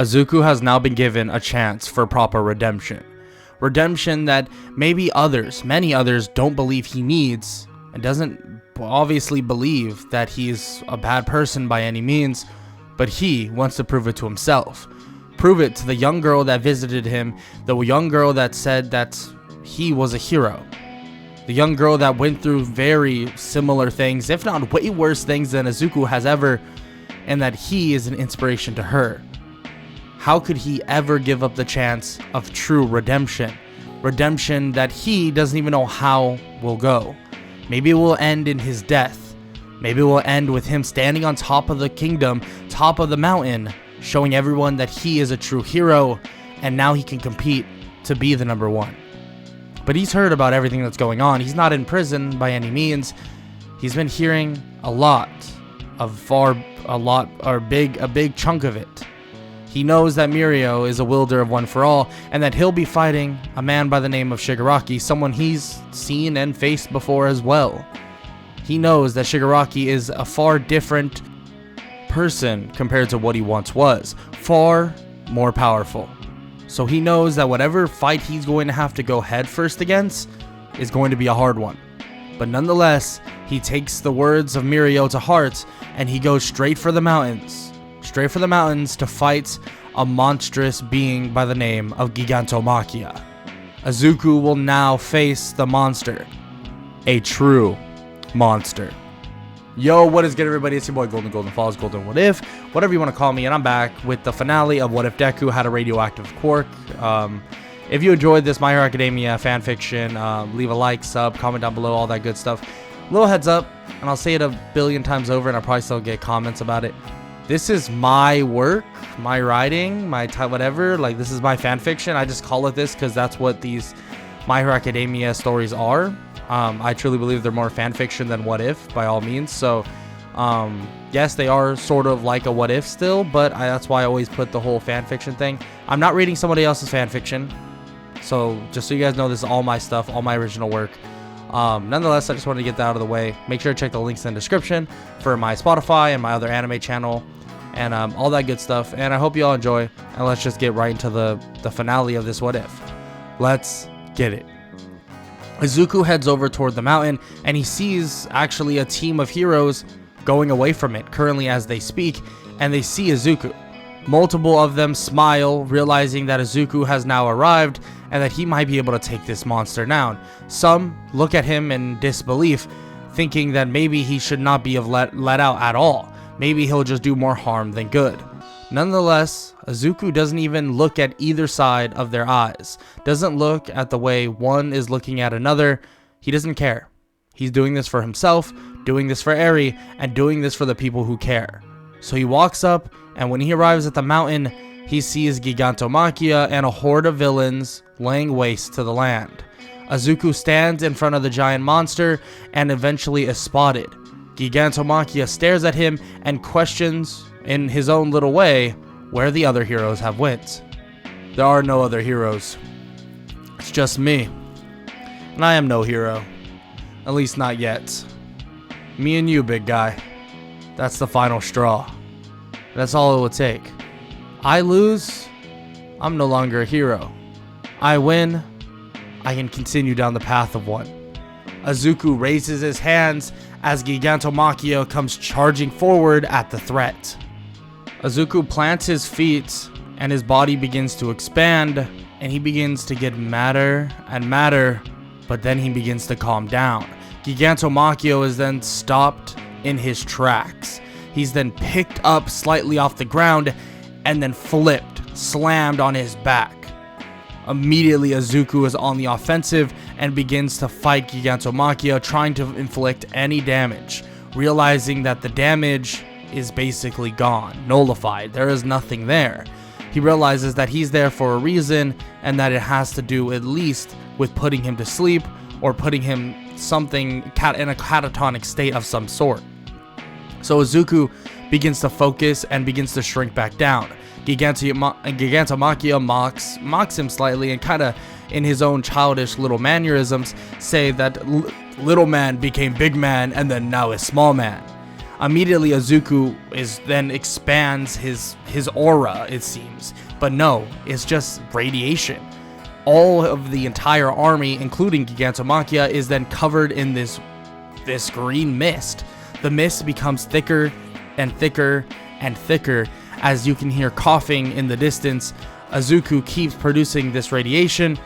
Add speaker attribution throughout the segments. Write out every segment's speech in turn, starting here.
Speaker 1: Izuku has now been given a chance for proper redemption. Redemption that maybe many others don't believe he needs, and doesn't obviously believe that he's a bad person by any means, but he wants to prove it to himself. Prove it to the young girl that visited him, the young girl that said that he was a hero. The young girl that went through very similar things, if not way worse things than Izuku has ever, and that he is an inspiration to her. How could he ever give up the chance of true redemption? Redemption that he doesn't even know how will go. Maybe it will end in his death. Maybe it will end with him standing on top of the kingdom, top of the mountain, showing everyone that he is a true hero, and now he can compete to be the number one. But he's heard about everything that's going on. He's not in prison by any means. He's been hearing a big chunk of it. He knows that Mirio is a wielder of One for All, and that he'll be fighting a man by the name of Shigaraki, someone he's seen and faced before as well. He knows that Shigaraki is a far different person compared to what he once was, far more powerful. So he knows that whatever fight he's going to have to go headfirst against is going to be a hard one. But nonetheless, he takes the words of Mirio to heart, and he goes straight for the mountains. Straight for the mountains to fight a monstrous being by the name of Gigantomachia. Izuku will now face the monster. A true monster. Yo, what is good, everybody? It's your boy Golden Falls, Golden What If, whatever you want to call me, and I'm back with the finale of What If Deku had a radioactive quirk. If you enjoyed this My Hero Academia fanfiction, leave a like, sub, comment down below, all that good stuff. Little heads up, and I'll say it a billion times over, and I'll probably still get comments about it. This is my work, my writing, my whatever. Like, this is my fanfiction. I just call it this because that's what these My Hero Academia stories are. I truly believe they're more fanfiction than What If, by all means. So, yes, they are sort of like a What If still, but that's why I always put the whole fanfiction thing. I'm not reading somebody else's fanfiction. So, just so you guys know, this is all my stuff, all my original work. Nonetheless, I just wanted to get that out of the way. Make sure to check the links in the description for my Spotify and my other anime channel and all that good stuff. And I hope you all enjoy. And let's just get right into the finale of this What If. Let's get it. Izuku heads over toward the mountain, and he sees actually a team of heroes going away from it currently as they speak, and they see Izuku. Multiple of them smile, realizing that Izuku has now arrived and that he might be able to take this monster down. Some look at him in disbelief, thinking that maybe he should not be let out at all. Maybe he'll just do more harm than good. Nonetheless, Izuku doesn't even look at either side of their eyes. Doesn't look at the way one is looking at another. He doesn't care. He's doing this for himself, doing this for Eri, and doing this for the people who care. So he walks up, and when he arrives at the mountain, he sees Gigantomachia and a horde of villains laying waste to the land. Izuku stands in front of the giant monster and eventually is spotted. Gigantomachia stares at him and questions, in his own little way, where the other heroes have went. There are no other heroes. It's just me. And I am no hero. At least not yet. Me and you, big guy. That's the final straw. That's all it will take. I lose, I'm no longer a hero. I win, I can continue down the path of one. Izuku raises his hands as Gigantomachia comes charging forward at the threat. Izuku plants his feet and his body begins to expand, and he begins to get madder and madder, but then he begins to calm down. Gigantomachia is then stopped in his tracks. He's then picked up slightly off the ground and then flipped, slammed on his back. Immediately, Izuku is on the offensive and begins to fight Gigantomachia, trying to inflict any damage, realizing that the damage is basically gone, nullified. There is nothing there. He realizes that he's there for a reason, and that it has to do at least with putting him to sleep or putting him something in a catatonic state of some sort. So Izuku begins to focus and begins to shrink back down. Gigantomachia mocks him slightly and kind of in his own childish little mannerisms say that little man became big man and then now is small man. Immediately, Izuku expands his aura, it seems. But no, it's just radiation. All of the entire army, including Gigantomachia, is then covered in this green mist. The mist becomes thicker and thicker and thicker as you can hear coughing in the distance. Izuku keeps producing this radiation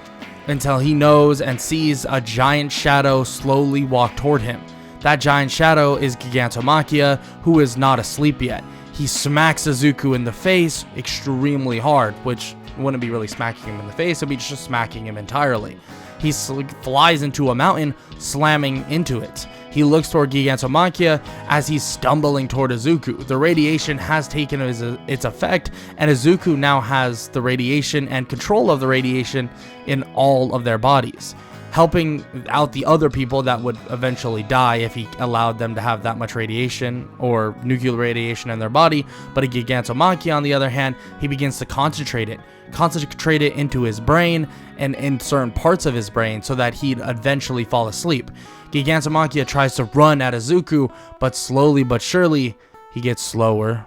Speaker 1: until he knows and sees a giant shadow slowly walk toward him. That giant shadow is Gigantomachia, who is not asleep yet. He smacks Izuku in the face extremely hard, which wouldn't be really smacking him in the face, it'd be just smacking him entirely. He flies into a mountain, slamming into it. He looks toward Gigantomachia as he's stumbling toward Izuku. The radiation has taken its effect, and Izuku now has the radiation and control of the radiation in all of their bodies, helping out the other people that would eventually die if he allowed them to have that much radiation or nuclear radiation in their body. But a Gigantomachia, on the other hand, he begins to concentrate it into his brain and in certain parts of his brain so that he'd eventually fall asleep. Gigantomachia tries to run at Izuku, but slowly but surely, he gets slower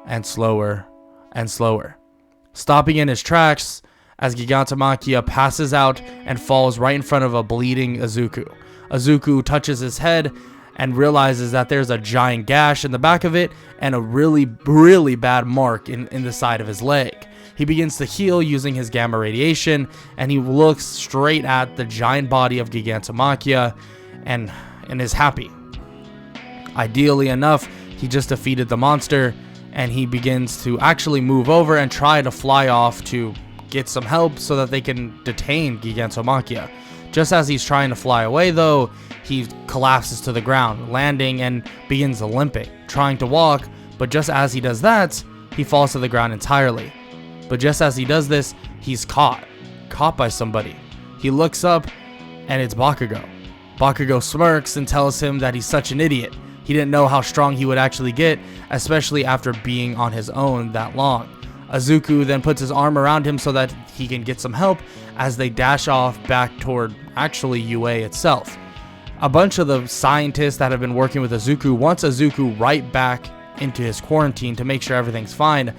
Speaker 1: and slower and slower, stopping in his tracks as Gigantomachia passes out and falls right in front of a bleeding Izuku. Izuku touches his head and realizes that there's a giant gash in the back of it and a really, really bad mark in the side of his leg. He begins to heal using his gamma radiation, and he looks straight at the giant body of Gigantomachia and is happy. Ideally enough, he just defeated the monster, and he begins to actually move over and try to fly off to get some help so that they can detain Gigantomachia. Just as he's trying to fly away though, he collapses to the ground, landing and begins limping, trying to walk, but just as he does that, he falls to the ground entirely. But just as he does this, he's caught by somebody. He looks up and it's Bakugo. Bakugo smirks and tells him that he's such an idiot. He didn't know how strong he would actually get, especially after being on his own that long. Izuku then puts his arm around him so that he can get some help as they dash off back toward actually UA itself. A bunch of the scientists that have been working with Izuku wants Izuku right back into his quarantine to make sure everything's fine,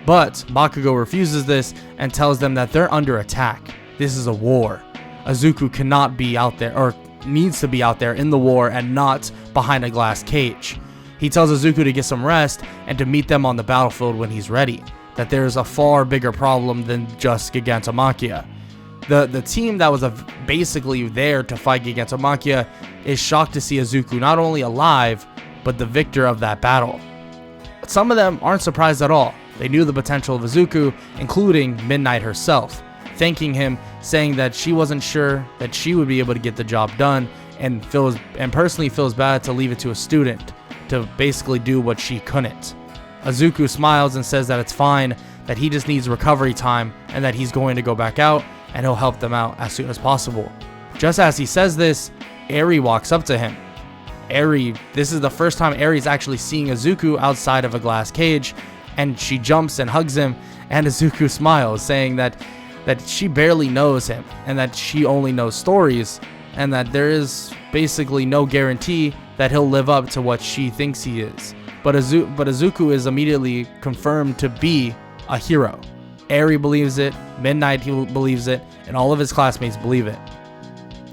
Speaker 1: but Bakugo refuses this and tells them that they're under attack. This is a war. Izuku cannot be out there, or needs to be out there in the war and not behind a glass cage. He tells Izuku to get some rest and to meet them on the battlefield when he's ready, that there's a far bigger problem than just Gigantomachia. The team that was basically there to fight Gigantomachia is shocked to see Izuku not only alive, but the victor of that battle. Some of them aren't surprised at all. They knew the potential of Izuku, including Midnight herself, thanking him, saying that she wasn't sure that she would be able to get the job done, and personally feels bad to leave it to a student to basically do what she couldn't. Izuku smiles and says that it's fine, that he just needs recovery time, and that he's going to go back out and he'll help them out as soon as possible. Just as he says this, Eri walks up to him. This is the first time Eri's actually seeing Izuku outside of a glass cage, and she jumps and hugs him, and Izuku smiles, saying that she barely knows him, and that she only knows stories, and that there is basically no guarantee that he'll live up to what she thinks he is. But Izuku is immediately confirmed to be a hero. Eri believes it, Midnight believes it, and all of his classmates believe it.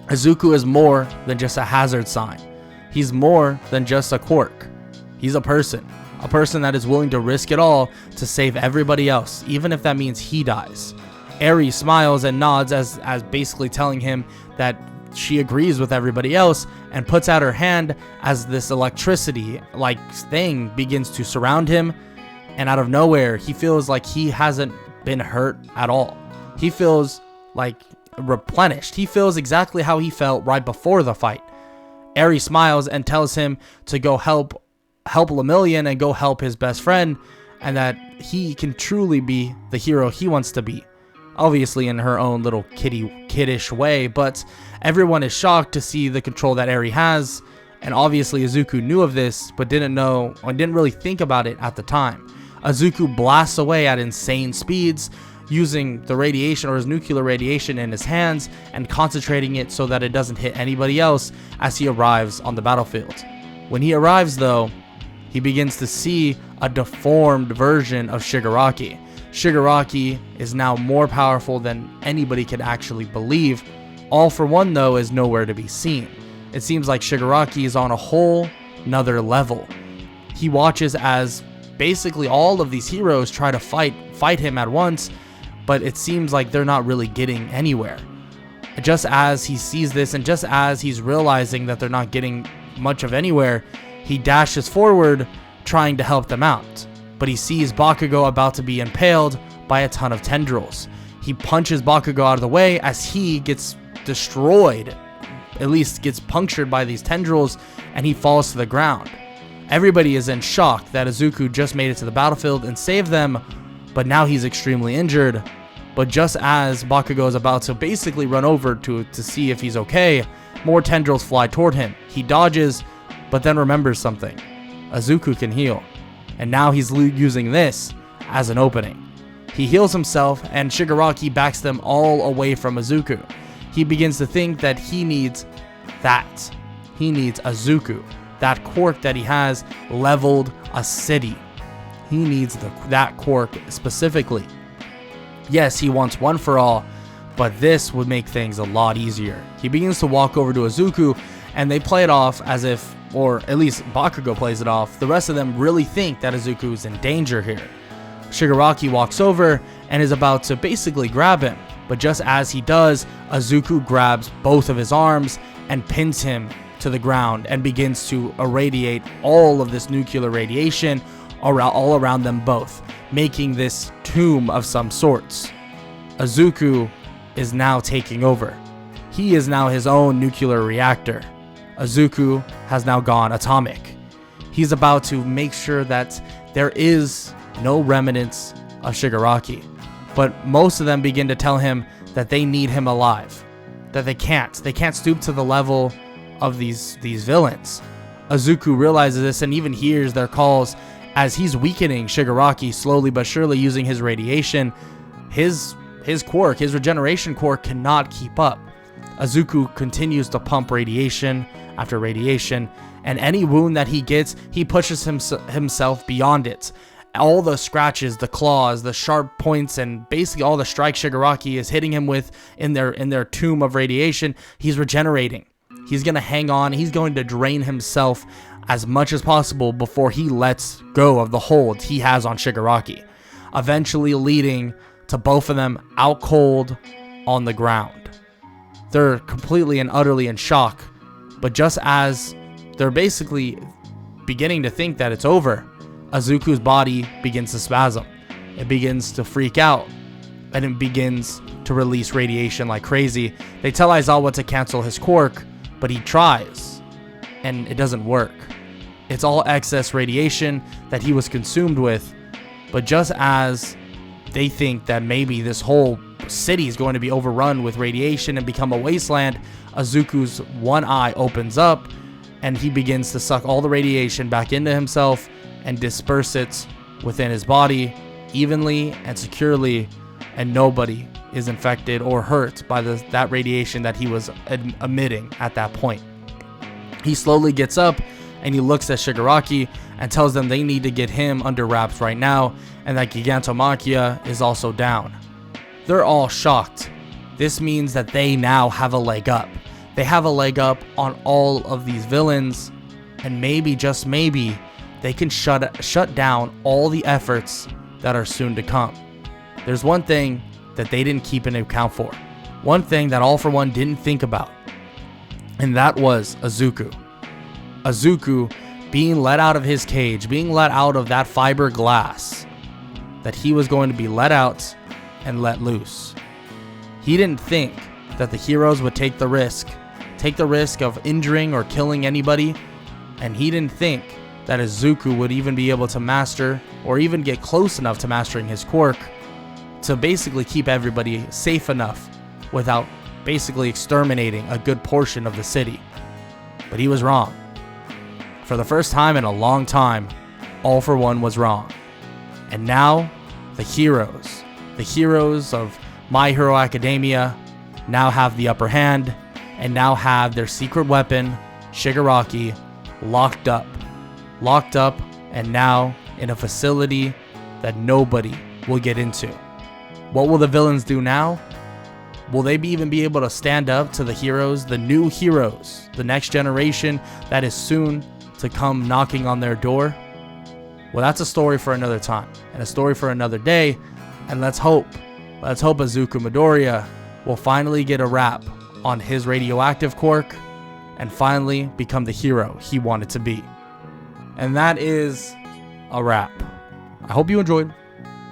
Speaker 1: Izuku is more than just a hazard sign. He's more than just a quirk. He's a person that is willing to risk it all to save everybody else, even if that means he dies. Eri smiles and nods as basically telling him that she agrees with everybody else, and puts out her hand as this electricity-like thing begins to surround him, and out of nowhere, he feels like he hasn't been hurt at all. He feels like replenished. He feels exactly how he felt right before the fight. Eri smiles and tells him to go help Lemillion and go help his best friend, and that he can truly be the hero he wants to be. Obviously in her own little kiddish way, but everyone is shocked to see the control that Eri has, and obviously Izuku knew of this, but didn't know or didn't really think about it at the time. Izuku blasts away at insane speeds, using the radiation or his nuclear radiation in his hands and concentrating it so that it doesn't hit anybody else as he arrives on the battlefield. When he arrives though, he begins to see a deformed version of Shigaraki. Shigaraki is now more powerful than anybody could actually believe. All for One, though, is nowhere to be seen. It seems like Shigaraki is on a whole nother level. He watches as basically all of these heroes try to fight him at once, but it seems like they're not really getting anywhere. Just as he sees this, and just as he's realizing that they're not getting much of anywhere, he dashes forward trying to help them out. But he sees Bakugo about to be impaled by a ton of tendrils. He punches Bakugo out of the way as he gets destroyed, at least gets punctured by these tendrils, and he falls to the ground. Everybody is in shock that Izuku just made it to the battlefield and saved them, but now he's extremely injured. But just as Bakugo is about to basically run over to see if he's okay, more tendrils fly toward him. He dodges, but then remembers something. Izuku can heal, and now he's using this as an opening. He heals himself, and Shigaraki backs them all away from Izuku. He begins to think that he needs that. He needs Izuku. That quirk that he has leveled a city. He needs that quirk specifically. Yes, he wants One for All, but this would make things a lot easier. He begins to walk over to Izuku, and they play it off as if, or at least Bakugo plays it off, the rest of them really think that Izuku is in danger here. Shigaraki walks over and is about to basically grab him, but just as he does, Izuku grabs both of his arms and pins him to the ground and begins to irradiate all of this nuclear radiation all around them both, making this tomb of some sorts. Izuku is now taking over. He is now his own nuclear reactor. Izuku has now gone atomic. He's about to make sure that there is no remnants of Shigaraki, but most of them begin to tell him that they need him alive, that they can't stoop to the level of these villains. Izuku realizes this and even hears their calls as he's weakening Shigaraki slowly but surely using his radiation. His quirk, his regeneration quirk, cannot keep up. Izuku continues to pump radiation after radiation, and any wound that he gets, he pushes himself beyond it. All the scratches, the claws, the sharp points, and basically all the strikes Shigaraki is hitting him with in their tomb of radiation, he's regenerating. He's going to hang on. He's going to drain himself as much as possible before he lets go of the hold he has on Shigaraki, eventually leading to both of them out cold on the ground. They're completely and utterly in shock, but just as they're basically beginning to think that it's over, Izuku's body begins to spasm. It begins to freak out, and it begins to release radiation like crazy. They tell Aizawa to cancel his quirk, but he tries, and it doesn't work. It's all excess radiation that he was consumed with, but just as they think that maybe this whole city is going to be overrun with radiation and become a wasteland, Izuku's one eye opens up, and he begins to suck all the radiation back into himself and disperse it within his body evenly and securely, and nobody is infected or hurt by that radiation that he was emitting at that point. He slowly gets up and he looks at Shigaraki and tells them they need to get him under wraps right now, and that Gigantomachia is also down. They're all shocked. This means that they now have a leg up. They have a leg up on all of these villains, and maybe, just maybe, they can shut down all the efforts that are soon to come. There's one thing that they didn't keep into account for. One thing that All for One didn't think about, and that was Izuku. Izuku being let out of his cage, being let out of that fiberglass, that he was going to be let out and let loose. He didn't think that the heroes would take the risk of injuring or killing anybody, and he didn't think that Izuku would even be able to master or even get close enough to mastering his quirk to basically keep everybody safe enough without basically exterminating a good portion of the city. But he was wrong. For the first time in a long time, All for One was wrong. And now, the heroes of My Hero Academia now have the upper hand and now have their secret weapon, Shigaraki, locked up and now in a facility that nobody will get into. What will the villains do now? Will they even be able to stand up to the heroes, the new heroes, the next generation that is soon to come knocking on their door? Well, that's a story for another time and a story for another day. And let's hope Izuku Midoriya will finally get a wrap on his radioactive quirk and finally become the hero he wanted to be. And that is a wrap. I hope you enjoyed.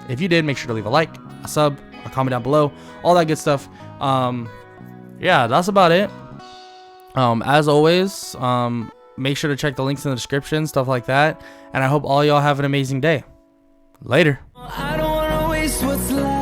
Speaker 1: If you did, make sure to leave a like, a sub, a comment down below, all that good stuff. Yeah, that's about it. As always, make sure to check the links in the description, stuff like that. And I hope all y'all have an amazing day. Later.
Speaker 2: I don't wanna waste what's left.